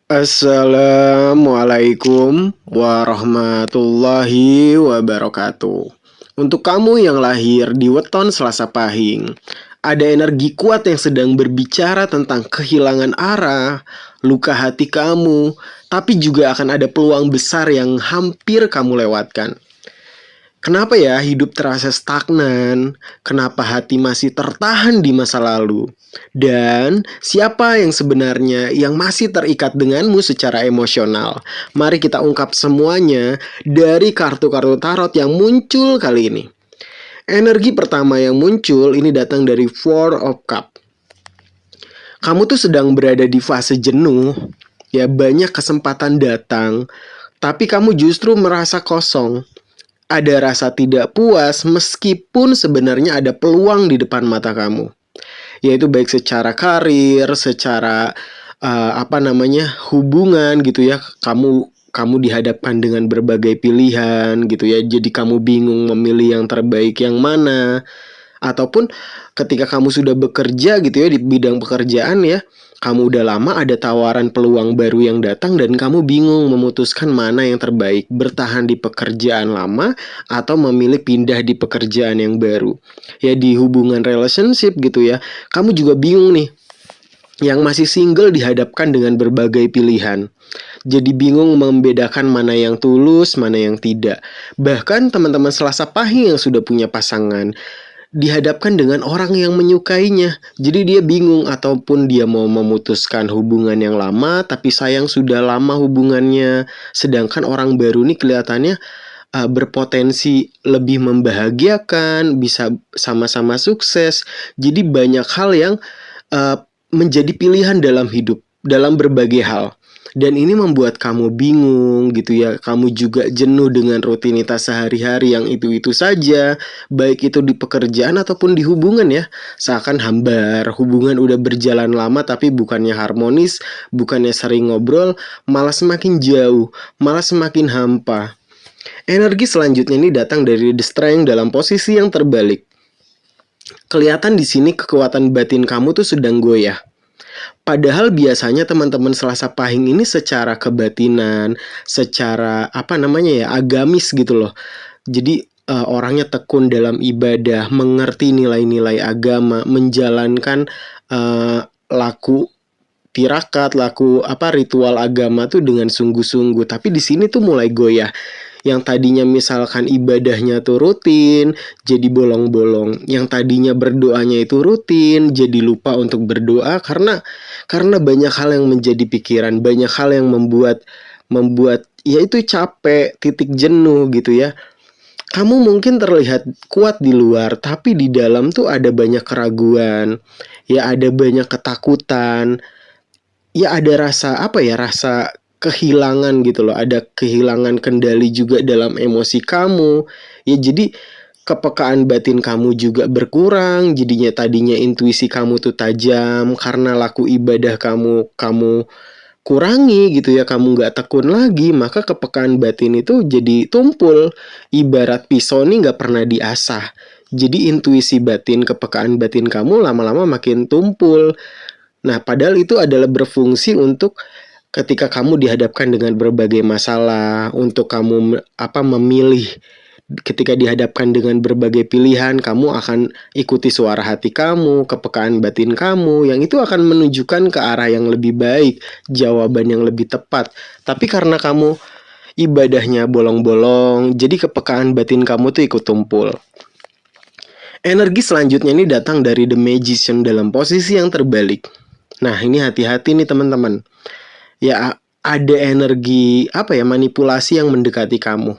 Assalamualaikum warahmatullahi wabarakatuh. Untuk kamu yang lahir di weton Selasa Pahing, ada energi kuat yang sedang berbicara tentang kehilangan arah, luka hati kamu, tapi juga akan ada peluang besar yang hampir kamu lewatkan. Kenapa ya hidup terasa stagnan? Kenapa hati masih tertahan di masa lalu? Dan siapa yang sebenarnya yang masih terikat denganmu secara emosional? Mari kita ungkap semuanya dari kartu-kartu tarot yang muncul kali ini. Energi pertama yang muncul ini datang dari Four of Cup. Kamu tuh sedang berada di fase jenuh, ya banyak kesempatan datang, tapi kamu justru merasa kosong. Ada rasa tidak puas meskipun sebenarnya ada peluang di depan mata kamu. Yaitu baik secara karir, secara hubungan gitu ya. Kamu dihadapkan dengan berbagai pilihan gitu ya. Jadi kamu bingung memilih yang terbaik yang mana. Ataupun ketika kamu sudah bekerja gitu ya di bidang pekerjaan ya, kamu udah lama ada tawaran peluang baru yang datang dan kamu bingung memutuskan mana yang terbaik, bertahan di pekerjaan lama atau memilih pindah di pekerjaan yang baru. Ya di hubungan relationship gitu ya, kamu juga bingung nih. Yang masih single dihadapkan dengan berbagai pilihan. Jadi bingung membedakan mana yang tulus, mana yang tidak. Bahkan teman-teman Selasa Pahing yang sudah punya pasangan dihadapkan dengan orang yang menyukainya. Jadi dia bingung ataupun dia mau memutuskan hubungan yang lama tapi sayang sudah lama hubungannya. Sedangkan orang baru ini kelihatannya berpotensi lebih membahagiakan, bisa sama-sama sukses. Jadi banyak hal yang menjadi pilihan dalam hidup, dalam berbagai hal. Dan ini membuat kamu bingung gitu ya. Kamu juga jenuh dengan rutinitas sehari-hari yang itu-itu saja. Baik itu di pekerjaan ataupun di hubungan ya. Seakan hambar. Hubungan udah berjalan lama tapi bukannya harmonis. Bukannya sering ngobrol. Malah semakin jauh. Malah semakin hampa. Energi selanjutnya ini datang dari The Strength dalam posisi yang terbalik. Kelihatan di sini kekuatan batin kamu tuh sedang goyah. Padahal biasanya teman-teman Selasa Pahing ini secara kebatinan, secara agamis gitu loh. Jadi orangnya tekun dalam ibadah, mengerti nilai-nilai agama, menjalankan laku tirakat, ritual agama tuh dengan sungguh-sungguh. Tapi di sini tuh mulai goyah. Yang tadinya misalkan ibadahnya tuh rutin, jadi bolong-bolong. Yang tadinya berdoanya itu rutin, jadi lupa untuk berdoa karena banyak hal yang menjadi pikiran, banyak hal yang membuat ya itu capek, titik jenuh gitu ya. Kamu mungkin terlihat kuat di luar, tapi di dalam tuh ada banyak keraguan, ya ada banyak ketakutan, ya ada rasa kehilangan gitu loh, ada kehilangan kendali juga dalam emosi kamu. Ya jadi kepekaan batin kamu juga berkurang, jadinya tadinya intuisi kamu tuh tajam karena laku ibadah kamu kurangi gitu ya, kamu nggak tekun lagi, maka kepekaan batin itu jadi tumpul. Ibarat pisau nih nggak pernah diasah. Jadi intuisi batin, kepekaan batin kamu lama-lama makin tumpul. Nah, padahal itu adalah berfungsi untuk ketika kamu dihadapkan dengan berbagai masalah, untuk kamu memilih. Ketika dihadapkan dengan berbagai pilihan, kamu akan ikuti suara hati kamu, kepekaan batin kamu, yang itu akan menunjukkan ke arah yang lebih baik, jawaban yang lebih tepat. Tapi karena kamu ibadahnya bolong-bolong, jadi kepekaan batin kamu tuh ikut tumpul. Energi selanjutnya ini datang dari The Magician dalam posisi yang terbalik. Nah, ini hati-hati nih teman-teman. Ya ada energi manipulasi yang mendekati kamu.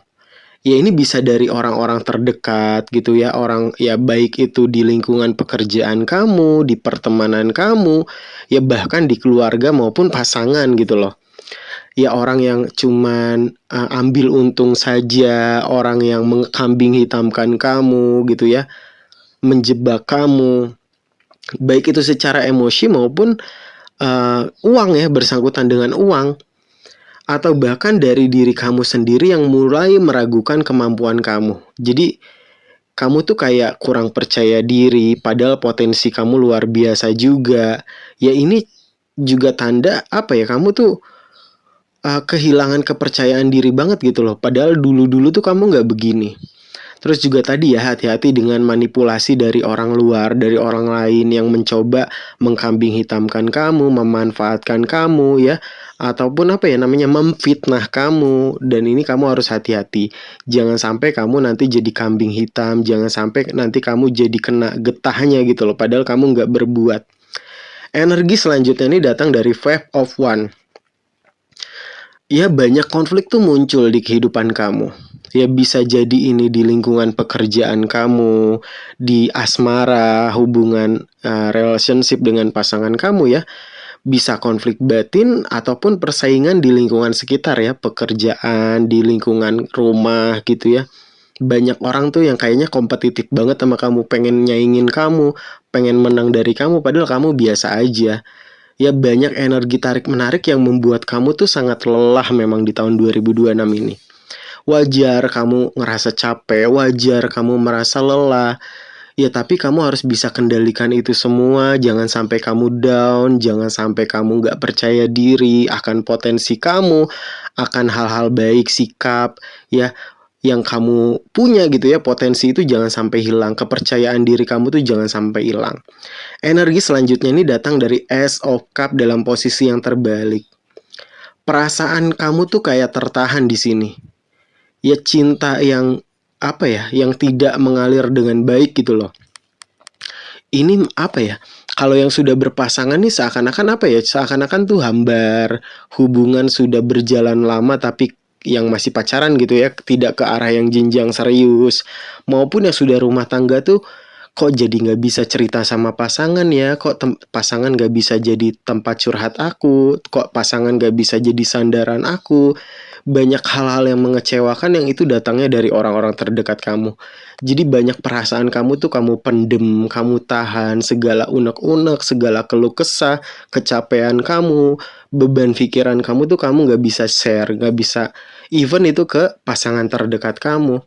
Ya ini bisa dari orang-orang terdekat gitu ya, orang ya baik itu di lingkungan pekerjaan kamu, di pertemanan kamu, ya bahkan di keluarga maupun pasangan gitu loh. Ya orang yang cuman ambil untung saja, orang yang mengkambing hitamkan kamu gitu ya, menjebak kamu. Baik itu secara emosi maupun uang ya, bersangkutan dengan uang, atau bahkan dari diri kamu sendiri yang mulai meragukan kemampuan kamu. Jadi kamu tuh kayak kurang percaya diri, padahal potensi kamu luar biasa juga. Ya ini juga tanda kamu tuh kehilangan kepercayaan diri banget gitu loh. Padahal dulu-dulu tuh kamu nggak begini. Terus juga tadi ya, hati-hati dengan manipulasi dari orang luar, dari orang lain yang mencoba mengkambing hitamkan kamu, memanfaatkan kamu ya, ataupun apa ya namanya, memfitnah kamu. Dan ini kamu harus hati-hati. Jangan sampai kamu nanti jadi kambing hitam, jangan sampai nanti kamu jadi kena getahnya gitu loh, padahal kamu nggak berbuat. Energi selanjutnya ini datang dari Five of One. Ya, banyak konflik tuh muncul di kehidupan kamu. Ya, bisa jadi ini di lingkungan pekerjaan kamu, di asmara, hubungan relationship dengan pasangan kamu ya. Bisa konflik batin ataupun persaingan di lingkungan sekitar ya, pekerjaan, di lingkungan rumah gitu ya. Banyak orang tuh yang kayaknya kompetitif banget sama kamu, pengen nyaingin kamu, pengen menang dari kamu, padahal kamu biasa aja. Ya, banyak energi tarik-menarik yang membuat kamu tuh sangat lelah memang di tahun 2026 ini. Wajar kamu ngerasa capek, wajar kamu merasa lelah. Ya, tapi kamu harus bisa kendalikan itu semua. Jangan sampai kamu down, jangan sampai kamu nggak percaya diri akan potensi kamu, akan hal-hal baik, sikap, ya, yang kamu punya gitu ya. Potensi itu jangan sampai hilang, kepercayaan diri kamu tuh jangan sampai hilang. Energi selanjutnya ini datang dari Ace of Cup dalam posisi yang terbalik. Perasaan kamu tuh kayak tertahan di sini. Ya, cinta yang apa ya, yang tidak mengalir dengan baik gitu loh. Ini apa ya? Kalau yang sudah berpasangan nih seakan-akan apa ya? Seakan-akan tuh hambar, hubungan sudah berjalan lama tapi yang masih pacaran gitu ya, tidak ke arah yang jenjang serius. Maupun yang sudah rumah tangga tuh, kok jadi nggak bisa cerita sama pasangan ya, kok pasangan nggak bisa jadi tempat curhat aku, kok pasangan nggak bisa jadi sandaran aku. Banyak hal-hal yang mengecewakan yang itu datangnya dari orang-orang terdekat kamu. Jadi banyak perasaan kamu tuh kamu pendem, kamu tahan, segala unek-unek, segala keluh kesah, kecapean kamu, beban pikiran kamu tuh kamu nggak bisa share, nggak bisa even itu ke pasangan terdekat kamu.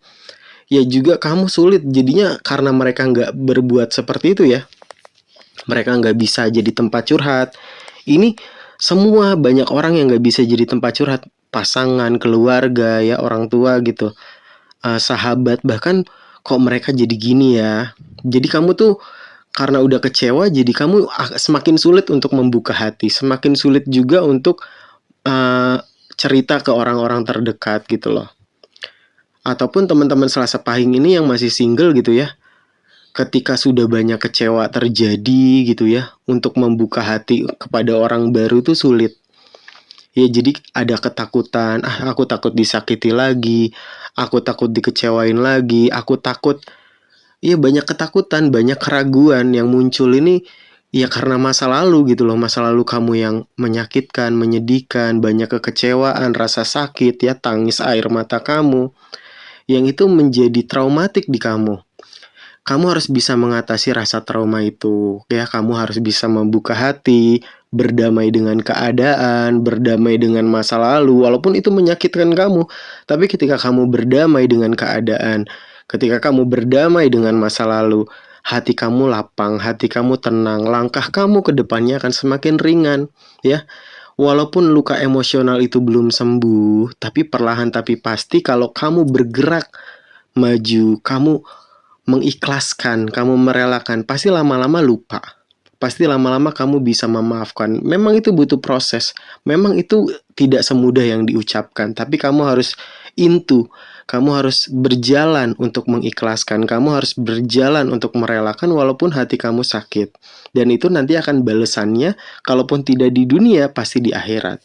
Ya juga kamu sulit jadinya karena mereka nggak berbuat seperti itu ya. Mereka nggak bisa jadi tempat curhat. Ini semua banyak orang yang nggak bisa jadi tempat curhat. Pasangan, keluarga, ya orang tua gitu. Sahabat, bahkan kok mereka jadi gini ya. Jadi kamu tuh karena udah kecewa, jadi kamu semakin sulit untuk membuka hati. Semakin sulit juga untuk cerita ke orang-orang terdekat gitu loh. Ataupun teman-teman Selasa Pahing ini yang masih single gitu ya, ketika sudah banyak kecewa terjadi gitu ya, untuk membuka hati kepada orang baru tuh sulit. Ya jadi ada ketakutan, aku takut disakiti lagi, aku takut dikecewain lagi, aku takut. Iya, banyak ketakutan, banyak keraguan yang muncul ini ya karena masa lalu gitu loh, masa lalu kamu yang menyakitkan, menyedihkan, banyak kekecewaan, rasa sakit ya, tangis air mata kamu yang itu menjadi traumatik di kamu. Kamu harus bisa mengatasi rasa trauma itu. Ya, kamu harus bisa membuka hati, berdamai dengan keadaan, berdamai dengan masa lalu, walaupun itu menyakitkan kamu. Tapi ketika kamu berdamai dengan keadaan, ketika kamu berdamai dengan masa lalu, hati kamu lapang, hati kamu tenang, langkah kamu ke depannya akan semakin ringan, ya. Walaupun luka emosional itu belum sembuh, tapi perlahan tapi pasti kalau kamu bergerak maju, kamu mengikhlaskan, kamu merelakan, pasti lama-lama lupa. Pasti lama-lama kamu bisa memaafkan. Memang itu butuh proses. Memang itu tidak semudah yang diucapkan, tapi kamu harus kamu harus berjalan untuk mengikhlaskan, kamu harus berjalan untuk merelakan walaupun hati kamu sakit. Dan itu nanti akan balasannya, kalaupun tidak di dunia, pasti di akhirat.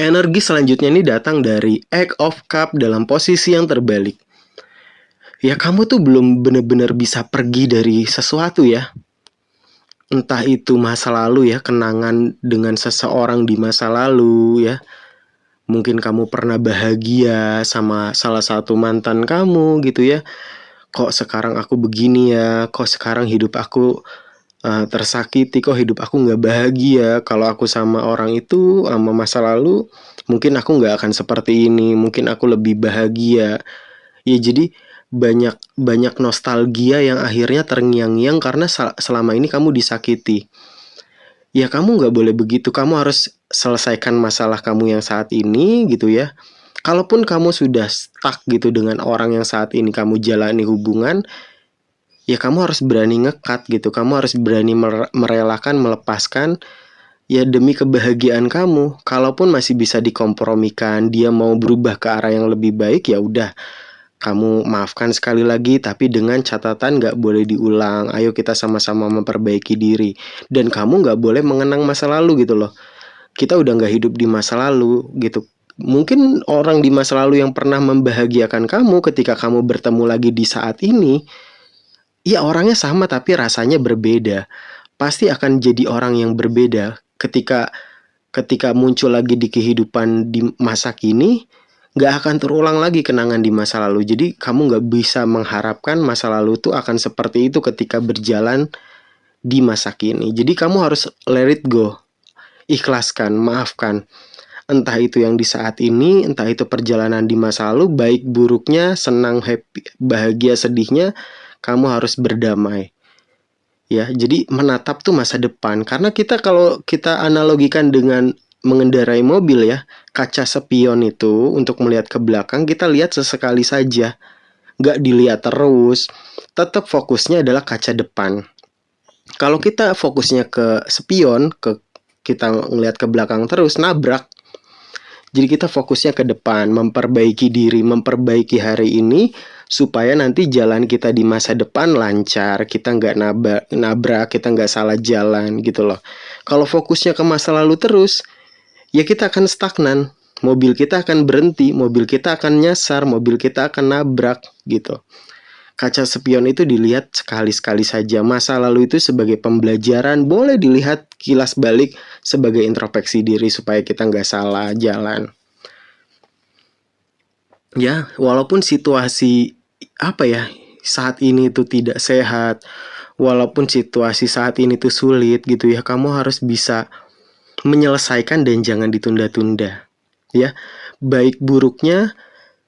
Energi selanjutnya ini datang dari Eight of Cup dalam posisi yang terbalik. Ya kamu tuh belum benar-benar bisa pergi dari sesuatu ya. Entah itu masa lalu ya, kenangan dengan seseorang di masa lalu ya. Mungkin kamu pernah bahagia sama salah satu mantan kamu gitu ya. Kok sekarang aku begini ya, kok sekarang hidup aku tersakiti, kok hidup aku gak bahagia. Kalau aku sama orang itu, sama masa lalu, mungkin aku gak akan seperti ini, mungkin aku lebih bahagia. Ya jadi banyak nostalgia yang akhirnya terngiang-ngiang karena selama ini kamu disakiti. Ya kamu nggak boleh begitu, kamu harus selesaikan masalah kamu yang saat ini gitu ya. Kalaupun kamu sudah stuck gitu dengan orang yang saat ini kamu jalani hubungan, ya kamu harus berani ngekat gitu. Kamu harus berani merelakan, melepaskan ya demi kebahagiaan kamu. Kalaupun masih bisa dikompromikan, dia mau berubah ke arah yang lebih baik, ya udah kamu maafkan sekali lagi, tapi dengan catatan gak boleh diulang. Ayo kita sama-sama memperbaiki diri. Dan kamu gak boleh mengenang masa lalu gitu loh. Kita udah gak hidup di masa lalu gitu. Mungkin orang di masa lalu yang pernah membahagiakan kamu, ketika kamu bertemu lagi di saat ini, ya orangnya sama tapi rasanya berbeda. Pasti akan jadi orang yang berbeda ketika muncul lagi di kehidupan di masa kini. Gak akan terulang lagi kenangan di masa lalu. Jadi kamu gak bisa mengharapkan masa lalu itu akan seperti itu ketika berjalan di masa kini. Jadi kamu harus let it go. Ikhlaskan, maafkan. Entah itu yang di saat ini, entah itu perjalanan di masa lalu, baik buruknya, senang, happy, bahagia, sedihnya, kamu harus berdamai. Ya, jadi menatap tuh masa depan. Karena kalau kita analogikan dengan mengendarai mobil ya, kaca spion itu untuk melihat ke belakang kita lihat sesekali saja, nggak dilihat terus. Tetap fokusnya adalah kaca depan. Kalau kita fokusnya ke spion, kita ngelihat ke belakang terus, nabrak. Jadi kita fokusnya ke depan, memperbaiki diri, memperbaiki hari ini, supaya nanti jalan kita di masa depan lancar, kita nggak nabrak, kita nggak salah jalan gitu loh. Kalau fokusnya ke masa lalu terus, ya kita akan stagnan, mobil kita akan berhenti, mobil kita akan nyasar, mobil kita akan nabrak gitu. Kaca spion itu dilihat sekali-sekali saja. Masa lalu itu sebagai pembelajaran, boleh dilihat kilas balik sebagai introspeksi diri supaya kita nggak salah jalan. Ya, walaupun situasi saat ini itu tidak sehat, walaupun situasi saat ini tuh sulit gitu ya, kamu harus bisa menyelesaikan dan jangan ditunda-tunda. Ya, baik buruknya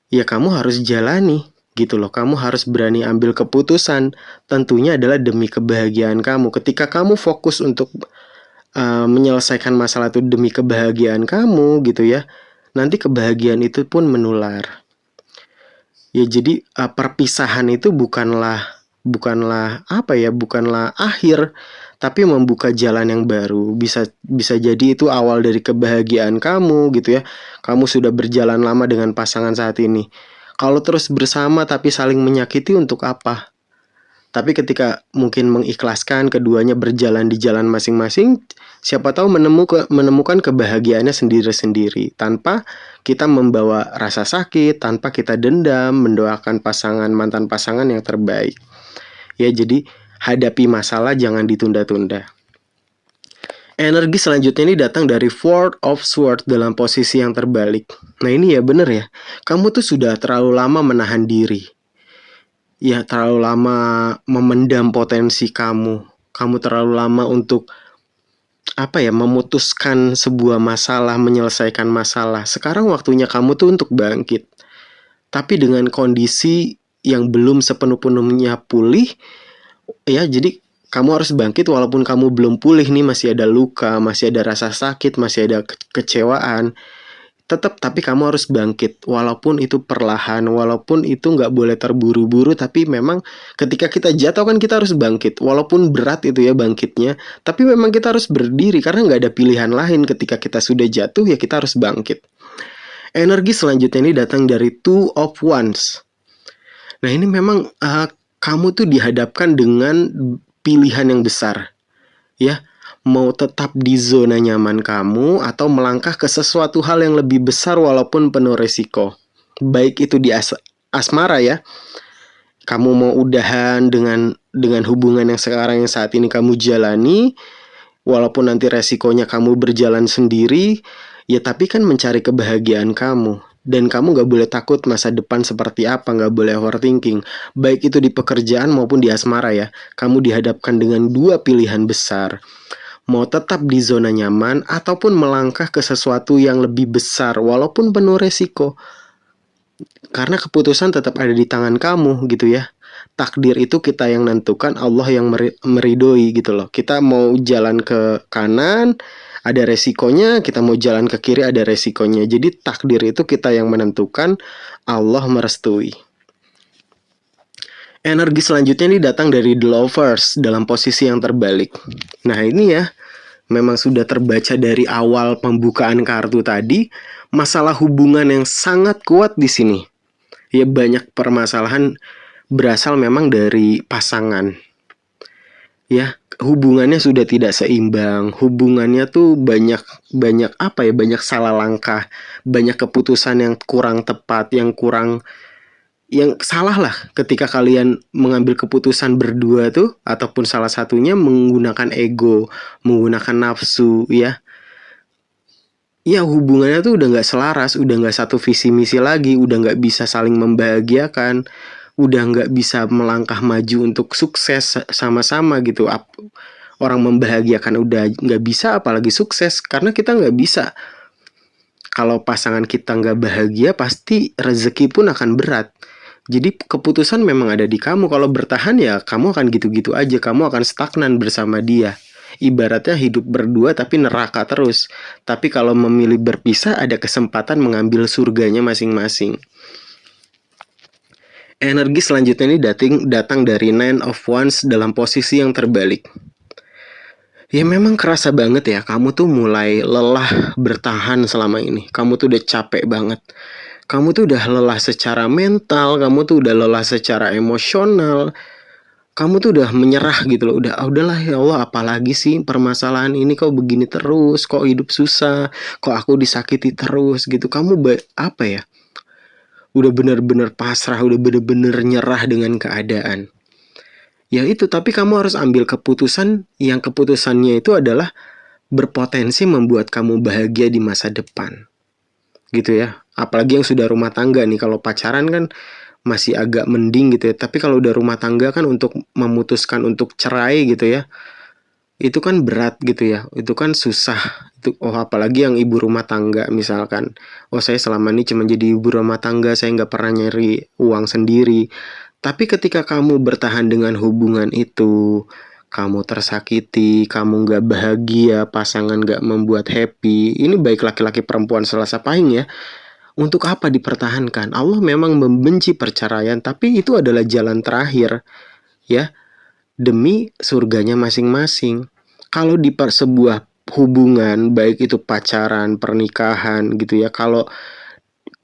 ya kamu harus jalani gitu loh. Kamu harus berani ambil keputusan. Tentunya adalah demi kebahagiaan kamu. Ketika kamu fokus untuk menyelesaikan masalah itu demi kebahagiaan kamu gitu ya, nanti kebahagiaan itu pun menular. Ya jadi perpisahan itu bukanlah akhir, tapi membuka jalan yang baru. Bisa jadi itu awal dari kebahagiaan kamu gitu ya. Kamu sudah berjalan lama dengan pasangan saat ini. Kalau terus bersama tapi saling menyakiti untuk apa? Tapi ketika mungkin mengikhlaskan, keduanya berjalan di jalan masing-masing, siapa tahu menemukan kebahagiaannya sendiri-sendiri, tanpa kita membawa rasa sakit, tanpa kita dendam, mendoakan mantan pasangan yang terbaik. Ya, jadi hadapi masalah, jangan ditunda-tunda. Energi selanjutnya ini datang dari Four of Swords dalam posisi yang terbalik. Nah ini ya bener ya, kamu tuh sudah terlalu lama menahan diri. Ya terlalu lama memendam potensi kamu. Kamu terlalu lama untuk memutuskan sebuah masalah, menyelesaikan masalah. Sekarang waktunya kamu tuh untuk bangkit. Tapi dengan kondisi yang belum sepenuh-penuhnya pulih, ya jadi kamu harus bangkit walaupun kamu belum pulih nih, masih ada luka, masih ada rasa sakit, masih ada kecewaan. Tapi kamu harus bangkit, walaupun itu perlahan, walaupun itu nggak boleh terburu-buru, tapi memang ketika kita jatuh kan kita harus bangkit, walaupun berat itu ya bangkitnya, tapi memang kita harus berdiri karena nggak ada pilihan lain. Ketika kita sudah jatuh ya kita harus bangkit. Energi selanjutnya ini datang dari Two of Wands. Nah ini memang kamu tuh dihadapkan dengan pilihan yang besar, ya, mau tetap di zona nyaman kamu atau melangkah ke sesuatu hal yang lebih besar walaupun penuh resiko. Baik itu di asmara ya, kamu mau udahan dengan hubungan yang saat ini kamu jalani, walaupun nanti resikonya kamu berjalan sendiri, ya tapi kan mencari kebahagiaan kamu. Dan kamu gak boleh takut masa depan seperti apa, gak boleh overthinking. Baik itu di pekerjaan maupun di asmara ya. Kamu dihadapkan dengan dua pilihan besar. Mau tetap di zona nyaman ataupun melangkah ke sesuatu yang lebih besar walaupun penuh resiko. Karena keputusan tetap ada di tangan kamu gitu ya. Takdir itu kita yang nentukan, Allah yang meridoi gitu loh. Kita mau jalan ke kanan Ada resikonya, kita mau jalan ke kiri ada resikonya. Jadi takdir itu kita yang menentukan, Allah merestui. Energi selanjutnya ini datang dari The Lovers dalam posisi yang terbalik. Nah ini ya, memang sudah terbaca dari awal pembukaan kartu tadi, masalah hubungan yang sangat kuat di sini. Ya banyak permasalahan berasal memang dari pasangan. Ya, hubungannya sudah tidak seimbang, hubungannya tuh banyak salah langkah, banyak keputusan yang kurang tepat, yang salah lah ketika kalian mengambil keputusan berdua tuh, ataupun salah satunya menggunakan ego, menggunakan nafsu ya. Ya hubungannya tuh udah gak selaras, udah gak satu visi misi lagi, udah gak bisa saling membahagiakan, udah gak bisa melangkah maju untuk sukses sama-sama gitu. Orang membahagiakan udah gak bisa, apalagi sukses, karena kita gak bisa. Kalau pasangan kita gak bahagia, pasti rezeki pun akan berat. Jadi keputusan memang ada di kamu. Kalau bertahan ya kamu akan gitu-gitu aja, kamu akan stagnan bersama dia. Ibaratnya hidup berdua tapi neraka terus. Tapi kalau memilih berpisah, ada kesempatan mengambil surganya masing-masing. Energi selanjutnya ini datang dari Nine of Wands dalam posisi yang terbalik. Ya memang kerasa banget ya, kamu tuh mulai lelah bertahan selama ini. Kamu tuh udah capek banget. Kamu tuh udah lelah secara mental, kamu tuh udah lelah secara emosional. Kamu tuh udah menyerah gitu loh, udahlah ya Allah, apalagi sih permasalahan ini, kok begini terus, kok hidup susah, kok aku disakiti terus gitu. Kamu apa ya, udah bener-bener pasrah, udah bener-bener nyerah dengan keadaan. Ya itu, tapi kamu harus ambil keputusan yang keputusannya itu adalah berpotensi membuat kamu bahagia di masa depan. Gitu ya, apalagi yang sudah rumah tangga nih. Kalau pacaran kan masih agak mending gitu ya, tapi kalau udah rumah tangga kan untuk memutuskan untuk cerai gitu ya, itu kan berat gitu ya, itu kan susah itu. Apalagi yang ibu rumah tangga misalkan, saya selama ini cuma jadi ibu rumah tangga, saya nggak pernah nyari uang sendiri. Tapi ketika kamu bertahan dengan hubungan itu, kamu tersakiti, kamu nggak bahagia, pasangan nggak membuat happy, ini baik laki-laki perempuan Selasa Pahing ya, untuk apa dipertahankan? Allah memang membenci perceraian, tapi itu adalah jalan terakhir ya, demi surganya masing-masing. Kalau di sebuah hubungan, baik itu pacaran, pernikahan gitu ya, kalau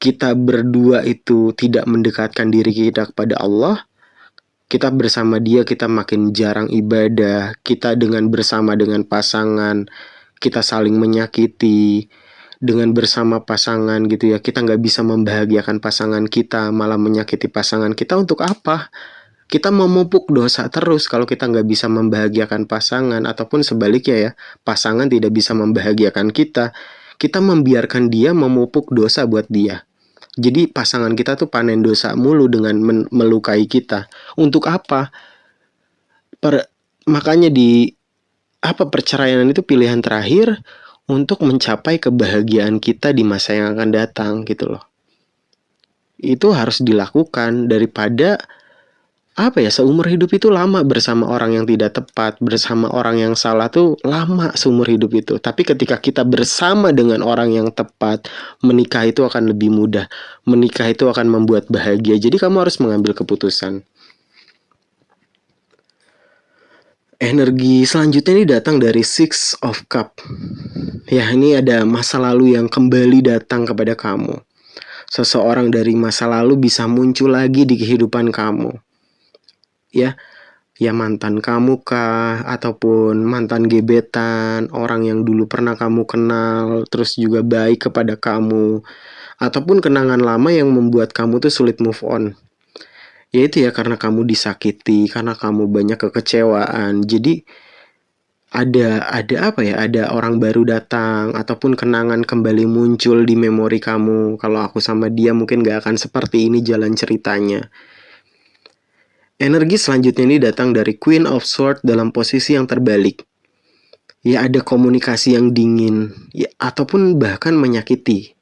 kita berdua itu tidak mendekatkan diri kita kepada Allah, kita bersama dia kita makin jarang ibadah, kita bersama dengan pasangan kita saling menyakiti, dengan bersama pasangan gitu ya, kita nggak bisa membahagiakan pasangan kita, malah menyakiti pasangan kita. Untuk apa? Kita memupuk dosa terus kalau kita nggak bisa membahagiakan pasangan, ataupun sebaliknya ya, pasangan tidak bisa membahagiakan kita, kita membiarkan dia memupuk dosa buat dia. Jadi pasangan kita tuh panen dosa mulu dengan melukai kita. Untuk apa? Makanya perceraian itu pilihan terakhir untuk mencapai kebahagiaan kita di masa yang akan datang gitu loh. Itu harus dilakukan, daripada seumur hidup itu lama bersama orang yang tidak tepat, bersama orang yang salah tuh lama seumur hidup itu. Tapi ketika kita bersama dengan orang yang tepat, menikah itu akan lebih mudah. Menikah itu akan membuat bahagia. Jadi kamu harus mengambil keputusan. Energi selanjutnya ini datang dari Six of Cups. Ya, ini ada masa lalu yang kembali datang kepada kamu. Seseorang dari masa lalu bisa muncul lagi di kehidupan kamu. Ya mantan kamu kah, ataupun mantan gebetan, orang yang dulu pernah kamu kenal, terus juga baik kepada kamu, ataupun kenangan lama yang membuat kamu tuh sulit move on. Ya itu ya, karena kamu disakiti, karena kamu banyak kekecewaan. Jadi ada orang baru datang, ataupun kenangan kembali muncul di memori kamu. Kalau aku sama dia mungkin gak akan seperti ini jalan ceritanya. Energi selanjutnya ini datang dari Queen of Swords dalam posisi yang terbalik. Ya ada komunikasi yang dingin, ya, ataupun bahkan menyakiti.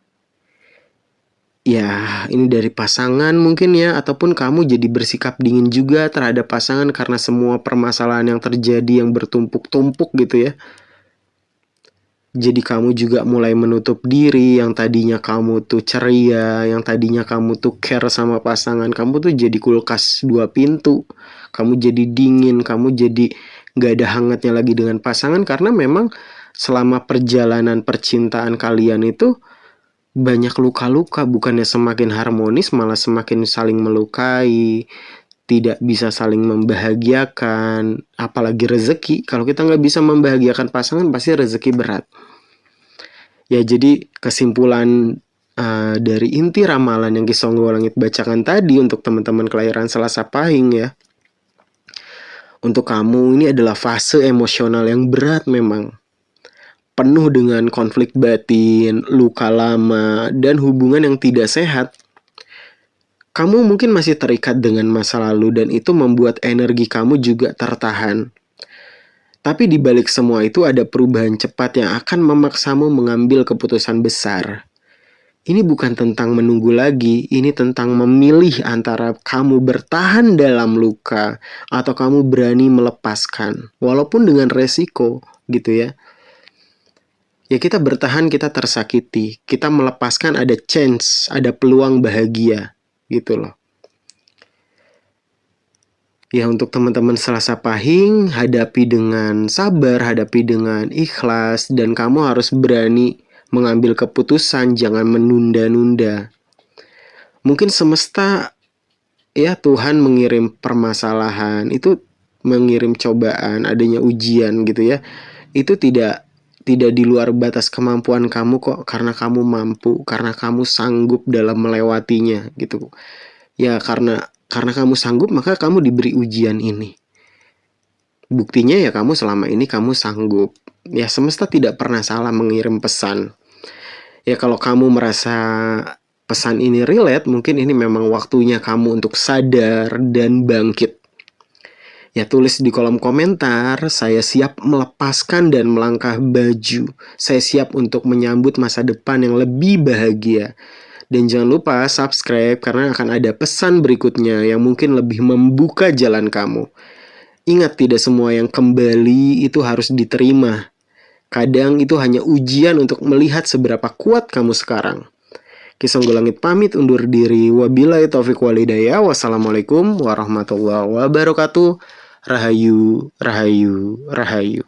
Ya, ini dari pasangan mungkin ya, ataupun kamu jadi bersikap dingin juga terhadap pasangan karena semua permasalahan yang terjadi yang bertumpuk-tumpuk gitu ya. Jadi kamu juga mulai menutup diri, yang tadinya kamu tuh ceria, yang tadinya kamu tuh care sama pasangan, kamu tuh jadi kulkas 2 pintu. Kamu jadi dingin, kamu jadi gak ada hangatnya lagi dengan pasangan karena memang selama perjalanan percintaan kalian itu banyak luka-luka, bukannya semakin harmonis malah semakin saling melukai, tidak bisa saling membahagiakan, apalagi rezeki. Kalau kita nggak bisa membahagiakan pasangan, pasti rezeki berat. Ya, jadi kesimpulan dari inti ramalan yang Ki Songgo Langit bacakan tadi untuk teman-teman kelahiran Selasa Pahing ya. Untuk kamu ini adalah fase emosional yang berat memang. Penuh dengan konflik batin, luka lama, dan hubungan yang tidak sehat. Kamu mungkin masih terikat dengan masa lalu dan itu membuat energi kamu juga tertahan. Tapi di balik semua itu ada perubahan cepat yang akan memaksamu mengambil keputusan besar. Ini bukan tentang menunggu lagi, ini tentang memilih antara kamu bertahan dalam luka atau kamu berani melepaskan, walaupun dengan resiko gitu ya. Ya kita bertahan, kita tersakiti, kita melepaskan ada chance, ada peluang bahagia gitu loh. Ya untuk teman-teman Selasa Pahing, hadapi dengan sabar, hadapi dengan ikhlas, dan kamu harus berani mengambil keputusan, jangan menunda-nunda. Mungkin semesta, ya Tuhan mengirim permasalahan, itu mengirim cobaan, adanya ujian gitu ya. Itu tidak di luar batas kemampuan kamu kok, karena kamu mampu, karena kamu sanggup dalam melewatinya gitu. Ya karena kamu sanggup, maka kamu diberi ujian ini. Buktinya ya kamu selama ini kamu sanggup. Ya semesta tidak pernah salah mengirim pesan. Ya kalau kamu merasa pesan ini relate, mungkin ini memang waktunya kamu untuk sadar dan bangkit. Ya tulis di kolom komentar, saya siap melepaskan dan melangkah baju. Saya siap untuk menyambut masa depan yang lebih bahagia. Dan jangan lupa subscribe karena akan ada pesan berikutnya yang mungkin lebih membuka jalan kamu. Ingat, tidak semua yang kembali itu harus diterima. Kadang itu hanya ujian untuk melihat seberapa kuat kamu sekarang. Ki Songgo Langit pamit undur diri. Wabillahi taufiq walhidayah. Wassalamualaikum warahmatullahi wabarakatuh. Rahayu, rahayu, rahayu.